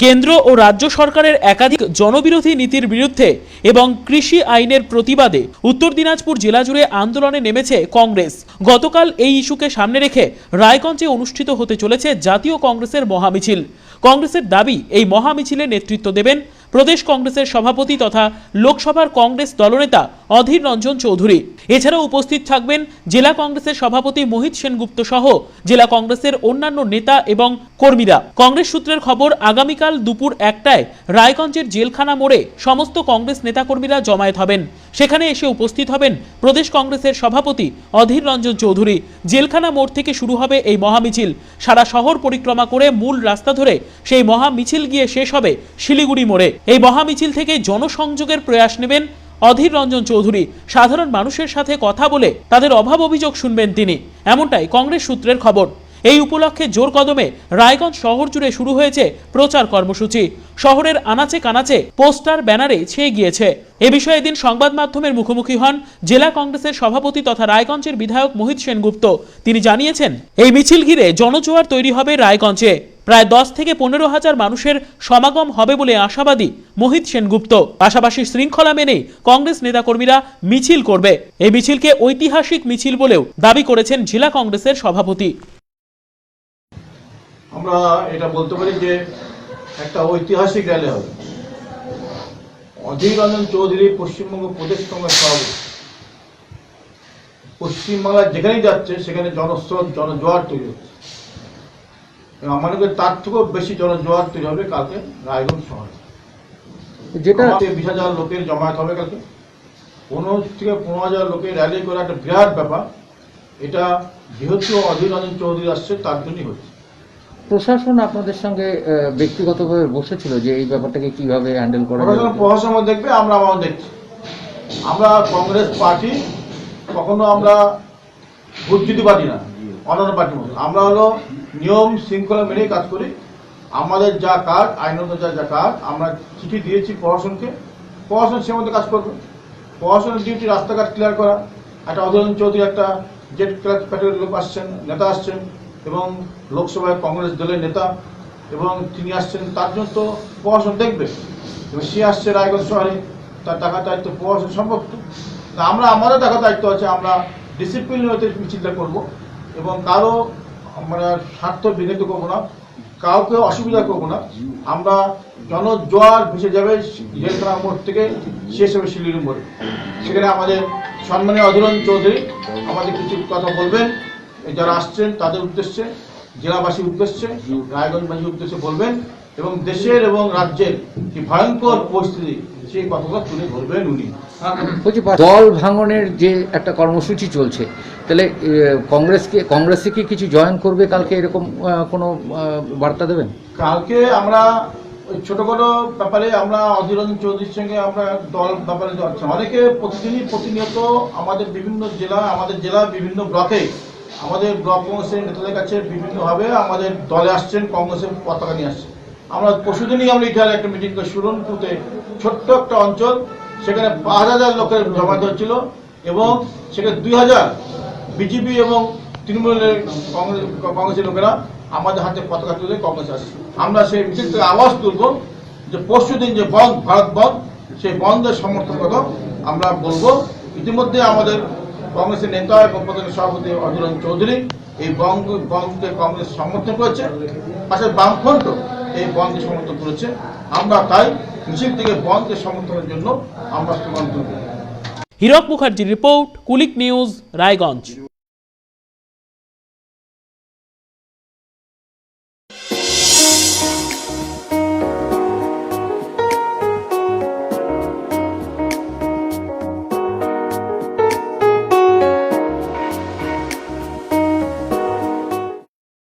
কেন্দ্র ও রাজ্য সরকারের একাধিক জনবিরোধী নীতির বিরুদ্ধে এবং কৃষি আইনের প্রতিবাদে উত্তর দিনাজপুর জেলা জুড়ে আন্দোলনে নেমেছে কংগ্রেস। গতকাল এই ইস্যুকে সামনে রেখে রায়গঞ্জে অনুষ্ঠিত হতে চলেছে জাতীয় কংগ্রেসের মহামিছিল। কংগ্রেসের দাবি, এই মহামিছিলে নেতৃত্ব দেবেন প্রদেশ কংগ্রেসের সভাপতি তথা লোকসভার কংগ্রেস দলনেতা অধীর রঞ্জন চৌধুরী। এছাড়াও উপস্থিত থাকবেন জেলা কংগ্রেসের সভাপতি মোহিত সেনগুপ্ত সহ জেলা কংগ্রেসের অন্যান্য নেতা এবং কর্মীরা। কংগ্রেস সূত্রের খবর, আগামীকাল দুপুর 1টায় রায়গঞ্জের জেলখানা মোড়ে সমস্ত কংগ্রেস নেতাকর্মীরা জমায়েত হবেন। সেখানে এসে উপস্থিত হবেন প্রদেশ কংগ্রেসের সভাপতি অধীর রঞ্জন চৌধুরী। জেলখানা মোড় থেকে শুরু হবে এই মহামিছিল। সারা শহর পরিক্রমা করে মূল রাস্তা ধরে সেই মহামিছিল গিয়ে শেষ হবে শিলিগুড়ি মোড়ে। এই মহামিছিল থেকে জনসংযোগের প্রয়াস নেবেন অধীর রঞ্জন চৌধুরী। সাধারণ মানুষের সাথে কথা বলে তাদের অভাব অভিযোগ শুনবেন তিনি, এমনটাই কংগ্রেস সূত্রের খবর। এই উপলক্ষে জোর কদমে রায়গঞ্জ শহর জুড়ে শুরু হয়েছে প্রচার কর্মসূচি। শহরের আনাচে কানাচে পোস্টার ব্যানারে ছেয়ে গিয়েছে। এ বিষয়ে এদিন সংবাদ মাধ্যমের মুখোমুখি হন জেলা কংগ্রেসের সভাপতি তথা রায়গঞ্জের বিধায়ক মোহিত সেনগুপ্ত। তিনি জানিয়েছেন, এই মিছিল ঘিরে জনজোয়ার তৈরি হবে রায়গঞ্জে। প্রায় 10 থেকে 15 হাজার মানুষের সমাগম হবে বলে আশাবাদী মোহিত সেনগুপ্ত। পাশাপাশি শৃঙ্খলা মেনেই কংগ্রেস নেতাকর্মীরা মিছিল করবে। এই মিছিলকে ঐতিহাসিক মিছিল বলেও দাবি করেছেন জেলা কংগ্রেসের সভাপতি। আমরা এটা বলতে পারি যে একটা ঐতিহাসিক র্যালি হবে। অধীর রঞ্জন চৌধুরী পশ্চিমবঙ্গ প্রদেশ কংগ্রেস সভাপতি। পশ্চিমবাংলার যেখানেই যাচ্ছে সেখানে জনস্রোত, জনজোয়ার তৈরি হচ্ছে। আমাদের তার থেকেও বেশি জনজোয়ার তৈরি হবে কালকে রায়গঞ্জ শহরে, যেটা 20,000 লোকের জমায়েত হবে কালকে। 15 থেকে 15,000 লোকের র্যালি করা একটা বিরাট ব্যাপার। এটা যেহেতু অধীর রঞ্জন চৌধুরী আসছে তার জন্যই হচ্ছে। প্রশাসন আপনাদের সঙ্গে ব্যক্তিগতভাবে বসেছিল যে এই ব্যাপারটাকে কিভাবে হ্যান্ডেল করা যাবে? প্রশাসন দেখবে, আমরা দেখছি। আমরা কংগ্রেস পার্টি কখনো আমরা বুদ্ধিবাদী না, অন্যান্য পার্টির মতো। আমরা হলো নিয়ম শৃঙ্খলা মেনেই কাজ করি। আমাদের যা কাজ, আইনত যা কাজ, আমরা চিঠি দিয়েছি প্রশাসনকে। প্রশাসন সে মতো কাজ করবে। প্রশাসনের ডিউটি রাস্তাঘাট ক্লিয়ার করা। একটা অধীর রঞ্জন চৌধুরী একটা জেট ক্যাটাগরির লোক আসছেন, নেতা আসছেন, এবং লোকসভায় কংগ্রেস দলের নেতা, এবং তিনি আসছেন, তার জন্য তো প্রশাসন দেখবে। এবং সে আসছে রায়গঞ্জ শহরে, তার দেখার দায়িত্ব প্রশাসন সম্পর্ক। আমরা আমাদের দেখার দায়িত্ব আছে, আমরা ডিসিপ্লিন হতে মিছিলটা করবো এবং কারো মানে স্বার্থ বিঘ্নিত করবো না, কাউকে অসুবিধা করবো না। আমরা জনজোয়ার ভেসে যাবে জেলখানা মোড় থেকে শেষ হবে শিলিগুড়ি মোড়ে। সেখানে আমাদের সম্মানীয় অধীর রঞ্জন চৌধুরী আমাদের কিছু কথা বলবেন, যারা আসছেন তাদের উদ্দেশ্যে, জেলাবাসীর উদ্দেশ্যে, রায়গঞ্জবাসীর উদ্দেশ্যে বলবেন, এবং দেশের এবং রাজ্যের যে ভয়ঙ্কর পরিস্থিতি সেই কথাগুলো তুলে ধরবেন উনি। দল ভাঙনের যে একটা কর্মসূচি চলছে, তাহলে কংগ্রেসে কি কিছু জয়েন করবে কালকে, এরকম কোনো বার্তা দেবেন? কালকে আমরা ওই ছোটখাটো ব্যাপারে আমরা অধীর রঞ্জন চৌধুরীর সঙ্গে আমরা দল ব্যাপারে যাচ্ছি। অনেকে প্রতিনিয়ত আমাদের বিভিন্ন জেলা, আমাদের জেলার বিভিন্ন ব্লকে আমাদের ব্লক কংগ্রেসের নেতাদের কাছে বিভিন্নভাবে আমাদের দলে আসছেন, কংগ্রেসের পতাকা নিয়ে আসছেন। আমরা পরশুদিনই আমরা এখানে একটা মিটিং করে সুরনপুরতে, ছোট্ট একটা অঞ্চল, সেখানে 5,000 লোকের জমায়েত হচ্ছিল, এবং সেখানে 2,000 বিজেপি এবং তৃণমূলের কংগ্রেসের লোকেরা আমাদের হাতে পতাকা তুলে কংগ্রেস আসছে। আমরা সেই মিছিল থেকে আওয়াজ তুলব যে পরশুদিন যে বন্ধ, ভারত বন্ধ, সেই বন্ধের সমর্থন কথা আমরা বলবো। ইতিমধ্যে আমাদের কংগ্রেসের নেতা এবং প্রদেশ সভাপতি অধীর রঞ্জন চৌধুরী এই বন্ধকে কংগ্রেস সমর্থন করেছে, পাশাপাশি বামফ্রন্ট এই বন্ধকে সমর্থন করেছে। আমরা তাই মিছিল থেকে বন্ধকে সমর্থনের জন্য আমরা স্লোগান তুলব। হীরক মুখার্জির রিপোর্ট, কুলিক নিউজ, রায়গঞ্জ।